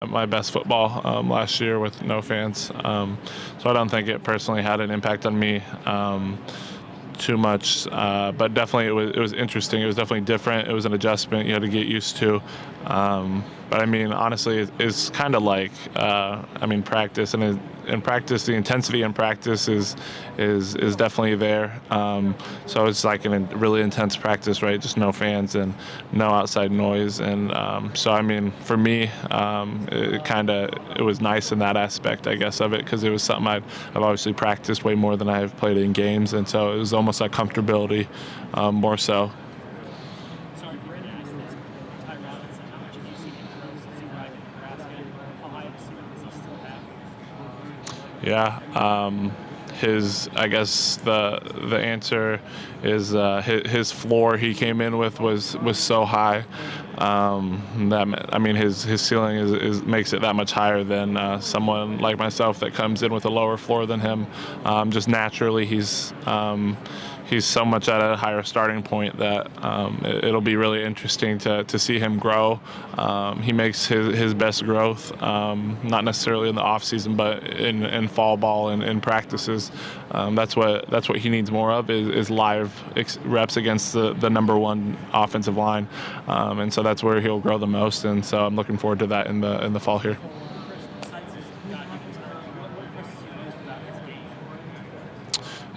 my best football last year with no fans. So I don't think it personally had an impact on me too much, but definitely it was interesting. It was definitely different. It was an adjustment you had to get used to. But I mean, honestly, it's kind of like practice, and in practice, the intensity in practice is definitely there. So it's like a really intense practice, right? Just no fans and no outside noise, and so I mean, for me, it was nice in that aspect, I guess, of it, because it was something I've obviously practiced way more than I've played in games, and so it was almost like comfortability, more so. So Brandon asked this, but Ty Robinson, how much have you seen him grow since he arrived in Nebraska? How high of a ceiling does he still have? Yeah, I guess the answer is his floor he came in with was so high. His ceiling is makes it that much higher than someone like myself that comes in with a lower floor than him. Just naturally, he's so much at a higher starting point that it'll be really interesting to see him grow. He makes his best growth, not necessarily in the off season, but in fall ball and in practices. That's what he needs more of is live reps against the number one offensive line, and so that's where he'll grow the most. And so I'm looking forward to that in the fall here. Besides his God-given talent, what impresses you most about his game?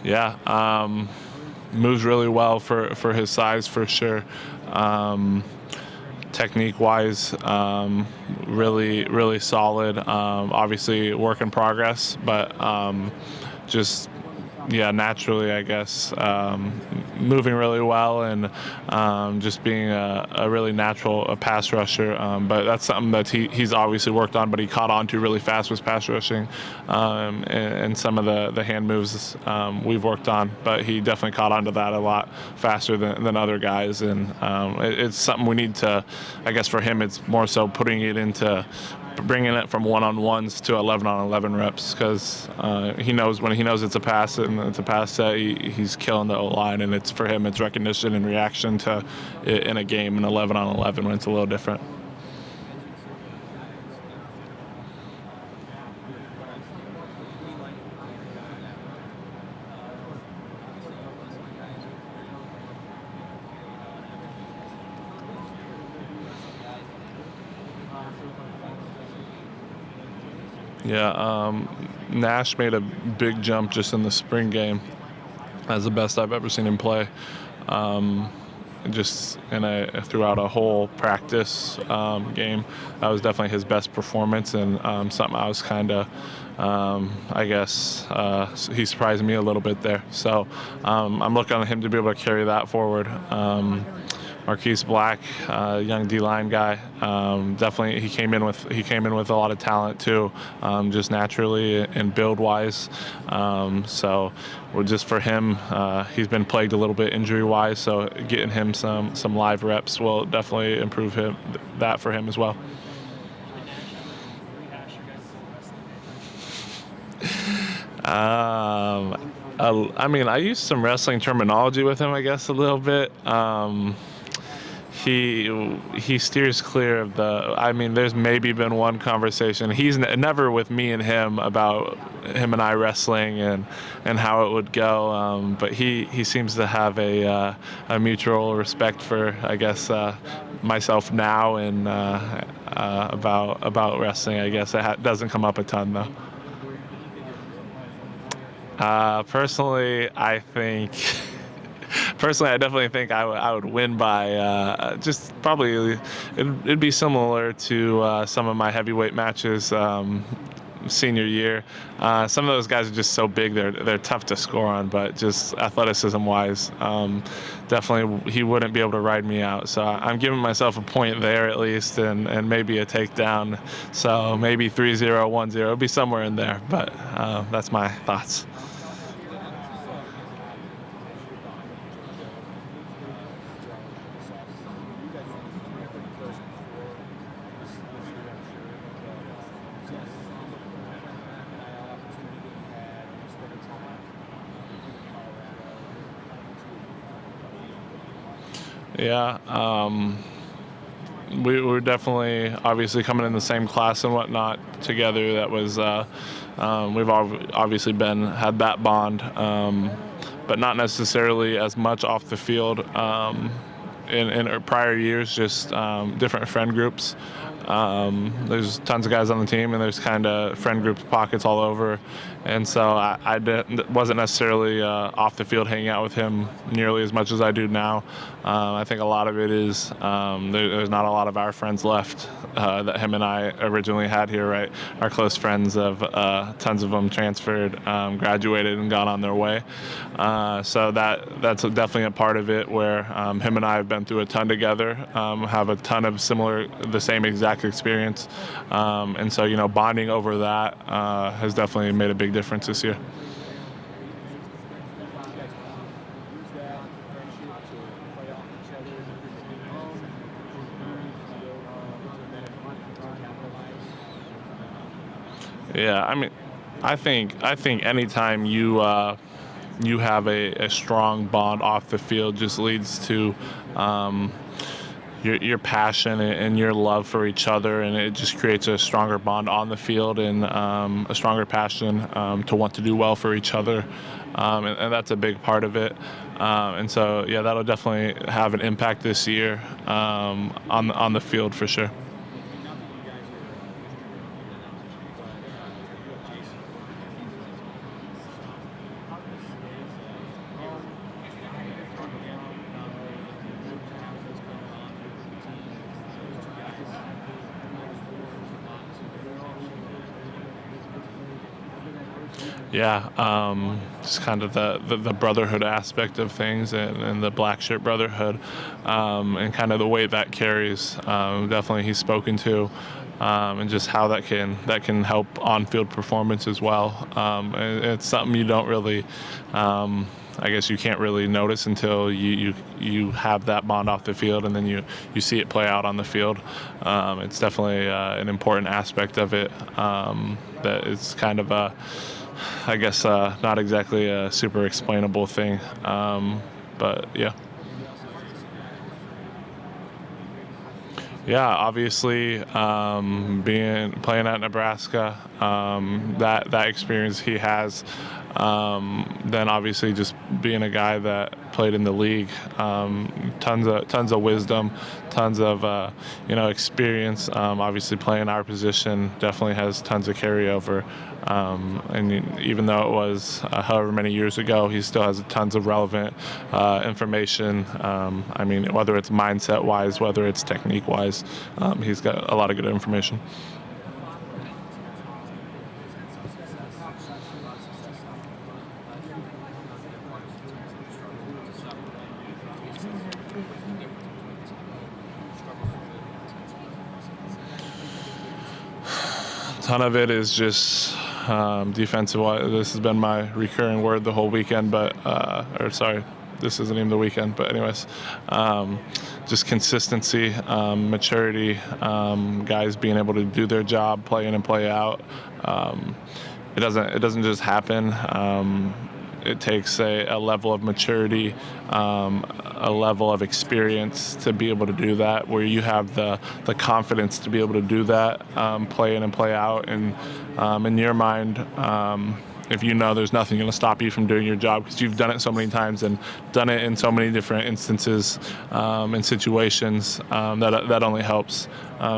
Yeah, moves really well for his size, for sure. Technique wise, really solid. Obviously work in progress, but just naturally, I guess, moving really well, and just being a really natural pass rusher. But that's something that he's obviously worked on, but he caught on to really fast with pass rushing, and some of the hand moves we've worked on. But he definitely caught on to that a lot faster than other guys, and it's something we need to, I guess for him, it's more so bringing it from one-on-ones to 11-on-11 reps, because he knows when he knows it's a pass and it's a pass set, he's killing the O-line, and it's for him, it's recognition and reaction to it in a game, an 11-on-11 when it's a little different. Yeah, Nash made a big jump just in the spring game. That's the best I've ever seen him play. Just throughout a whole practice game, that was definitely his best performance, and something I was kind of, he surprised me a little bit there. So I'm looking on him to be able to carry that forward. Marquise Black, young D-line guy, definitely he came in with a lot of talent too, just naturally and build wise. So we're just for him, he's been plagued a little bit injury wise, so getting him some live reps will definitely improve that for him as well. I used some wrestling terminology with him, I guess, a little bit. He steers clear of there's maybe been one conversation. He's never with me and him about him and I wrestling and how it would go. But he seems to have a mutual respect for, I guess, myself now, and about wrestling. I guess it doesn't come up a ton though. Personally, I definitely think I would win by just probably it'd be similar to some of my heavyweight matches senior year. Some of those guys are just so big, they're tough to score on, but just athleticism wise, definitely he wouldn't be able to ride me out. So I'm giving myself a point there at least, and maybe a takedown. So maybe 3-0, 1-0, it'll be somewhere in there, but that's my thoughts. Yeah, we were definitely obviously coming in the same class and whatnot together. That was we've obviously had that bond, but not necessarily as much off the field. In our prior years, just different friend groups. There's tons of guys on the team, and there's kind of friend group pockets all over. And so wasn't necessarily off the field hanging out with him nearly as much as I do now. I think a lot of it is there's not a lot of our friends left that him and I originally had here, right? Our close friends tons of them transferred, graduated, and gone on their way. So that's definitely a part of it where him and I have been through a ton together, have a ton of the same exact experience. And so, bonding over that has definitely made a big difference this year. Yeah, I mean, I think anytime you have a strong bond off the field, just leads to your passion and your love for each other, and it just creates a stronger bond on the field and a stronger passion to want to do well for each other, and that's a big part of it. And so, yeah, that'll definitely have an impact this year on the field for sure. Yeah, just kind of the brotherhood aspect of things and the black shirt brotherhood, and kind of the weight that carries. Definitely he's spoken to, and just how that can help on-field performance as well. And it's something you don't really, I guess you can't really notice until you have that bond off the field, and then you see it play out on the field. It's definitely an important aspect of it, that it's kind of I guess not exactly a super explainable thing, but yeah. Yeah, obviously, playing at Nebraska, that experience he has. Then obviously just being a guy that played in the league, tons of wisdom, tons of experience. Obviously playing our position definitely has tons of carryover. And even though it was however many years ago, he still has tons of relevant information. I mean, whether it's mindset-wise, whether it's technique-wise, he's got a lot of good information. A ton of it is just defensive. This has been my recurring word the whole weekend, this isn't even the weekend, but anyways, just consistency, maturity, guys being able to do their job, play in and play out. It doesn't just happen. It takes a level of maturity, a level of experience to be able to do that, where you have the confidence to be able to do that, play in and play out. And in your mind, if you know there's nothing going to stop you from doing your job because you've done it so many times and done it in so many different instances and situations, that only helps.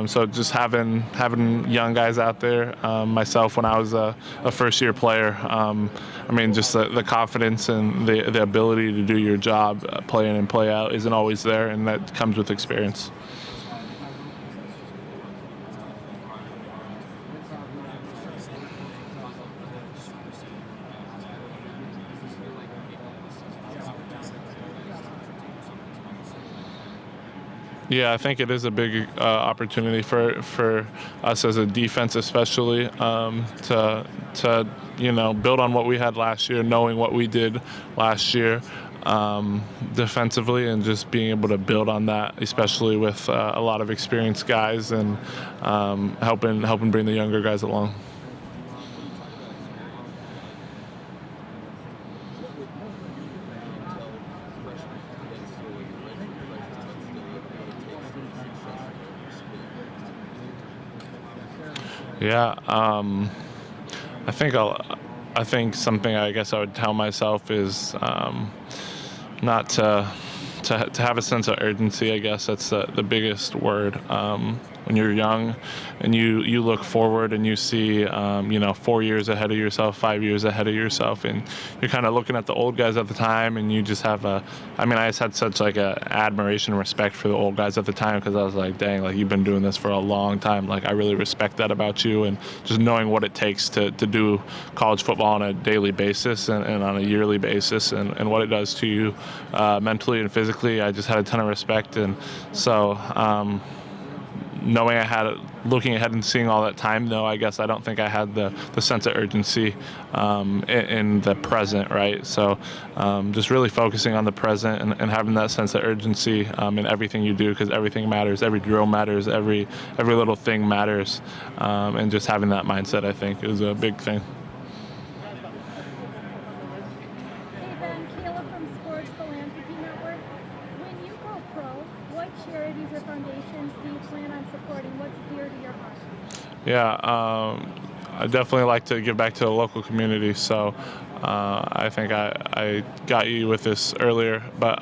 So just having young guys out there, myself when I was a first-year player, I mean, just the confidence and the ability to do your job, play in and play out, isn't always there, and that comes with experience. Yeah, I think it is a big opportunity for us as a defense, especially to build on what we had last year, knowing what we did last year defensively, and just being able to build on that, especially with a lot of experienced guys and helping bring the younger guys along. Yeah, I think I think something I guess I would tell myself is not to have a sense of urgency. I guess that's the biggest word. When you're young, and you look forward and you see 4 years ahead of yourself, 5 years ahead of yourself, and you're kind of looking at the old guys at the time, and you just have I just had such like a admiration and respect for the old guys at the time, because I was like, dang, like you've been doing this for a long time. Like I really respect that about you, and just knowing what it takes to do college football on a daily basis and on a yearly basis, and what it does to you mentally and physically. I just had a ton of respect, and so knowing looking ahead and seeing all that time, though, I guess I don't think I had the sense of urgency in the present, right? So just really focusing on the present, and having that sense of urgency in everything you do, because everything matters, every drill matters, every little thing matters, and just having that mindset, I think, is a big thing. Hey Ben, Kayla from Sports Philanthropy Network. When you go pro, what charities or foundations do you plan on supporting? What's dear to your heart? Yeah, I definitely like to give back to the local community. So I think I got you with this earlier, but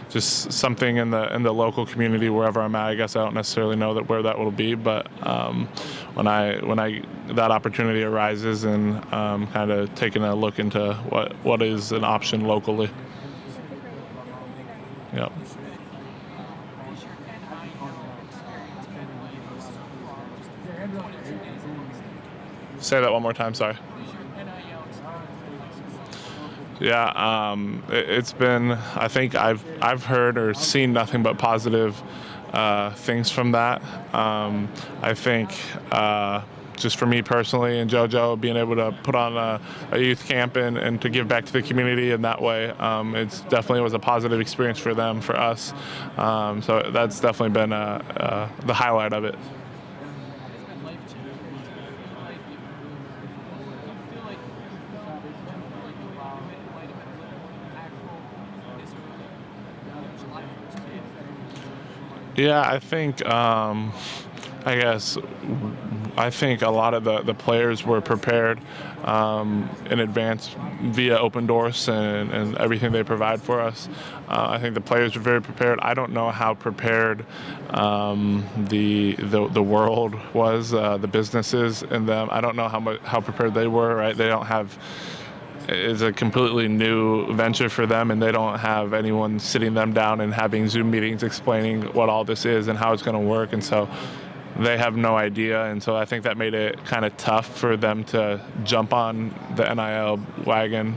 just something in the local community wherever I'm at. I guess I don't necessarily know where that will be, but when I that opportunity arises, and kind of taking a look into what is an option locally. That's a great answer. Thank you, Ben. Yep. Is your NIL experience been used so far? Just 22 days in. Say that one more time. Sorry. Is your NIL experience been like so far? Yeah, it's been. I think I've heard or seen nothing but positive things from that. I think just for me personally and JoJo, being able to put on a youth camp, and to give back to the community in that way, it's definitely was a positive experience for them, for us. So that's definitely been the highlight of it. It's been life changing. Like, do you feel like it might have been a little more impactful this early, July 1st game? Yeah, I think a lot of the players were prepared in advance via Open Doors and everything they provide for us. I think the players were very prepared. I don't know how prepared the world was, the businesses and them. I don't know how prepared they were. Right, they don't have. It's a completely new venture for them, and they don't have anyone sitting them down and having Zoom meetings explaining what all this is and how it's going to work, and so they have no idea. And so I think that made it kind of tough for them to jump on the NIL wagon,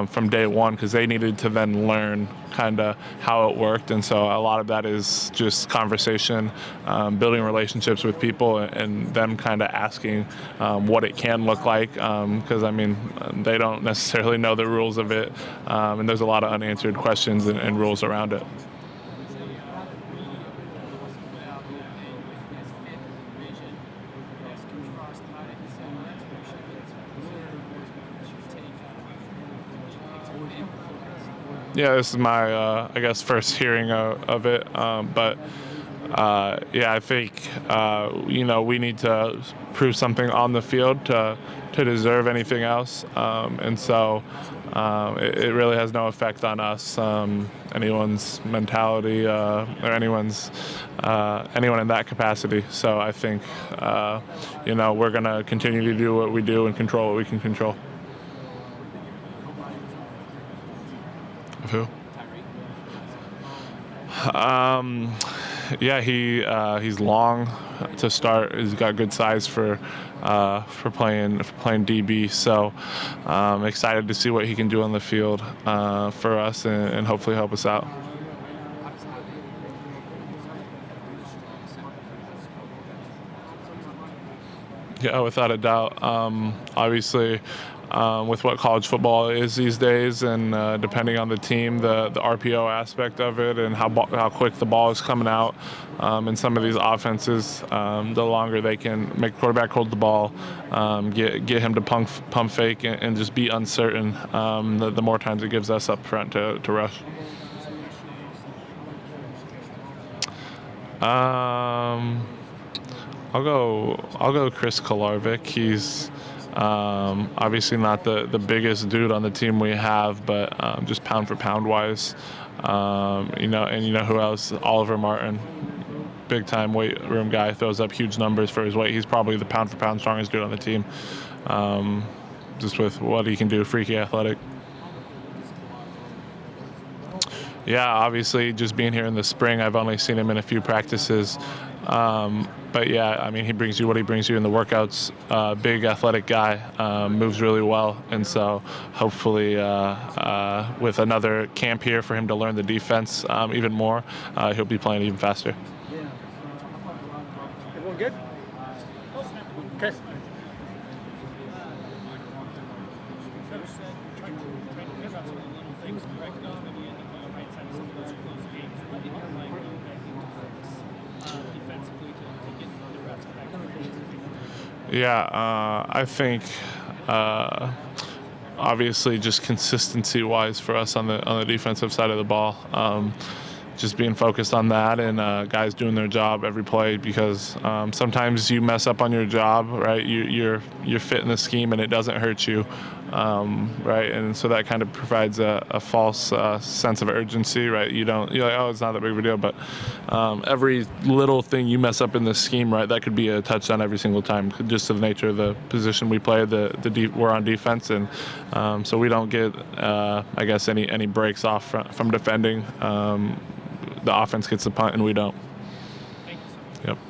from day one, because they needed to then learn kind of how it worked. And so a lot of that is just conversation, building relationships with people, and them kind of asking what it can look like, because they don't necessarily know the rules of it, and there's a lot of unanswered questions and rules around it. Yeah, this is my, first hearing of it. But I think, we need to prove something on the field to deserve anything else. And so it really has no effect on us, anyone's mentality, or anyone in that capacity. So I think, we're going to continue to do what we do and control what we can control. Who? He's long to start. He's got good size for playing DB. So excited to see what he can do on the field for us, and hopefully help us out. Yeah, without a doubt. Obviously, with what college football is these days, and depending on the team, the RPO aspect of it, and how quick the ball is coming out in some of these offenses, the longer they can make the quarterback hold the ball, get him to pump fake, and just be uncertain, the more times it gives us up front to rush. I'll go Chris Kolarvik. He's obviously not the biggest dude on the team we have, but just pound for pound wise, and you know who else? Oliver Martin, big time weight room guy, throws up huge numbers for his weight. He's probably the pound for pound strongest dude on the team, just with what he can do, freaky athletic. Yeah, obviously, just being here in the spring, I've only seen him in a few practices. But yeah, I mean, he brings you what he brings you in the workouts. Big athletic guy, moves really well, and so hopefully with another camp here for him to learn the defense even more, he'll be playing even faster. Everyone good? Okay. Yeah, I think obviously just consistency-wise for us on the defensive side of the ball, just being focused on that and guys doing their job every play, because sometimes you mess up on your job, right? You're fit in the scheme and it doesn't hurt you, right? And so that kind of provides a false sense of urgency, right? You're like, oh, it's not that big of a deal, but every little thing you mess up in the scheme, right, that could be a touchdown every single time, just to the nature of the position we play. We're on defense, and so we don't get, I guess, any breaks off from defending. The offense gets the punt and we don't. Thank you so much. Yep.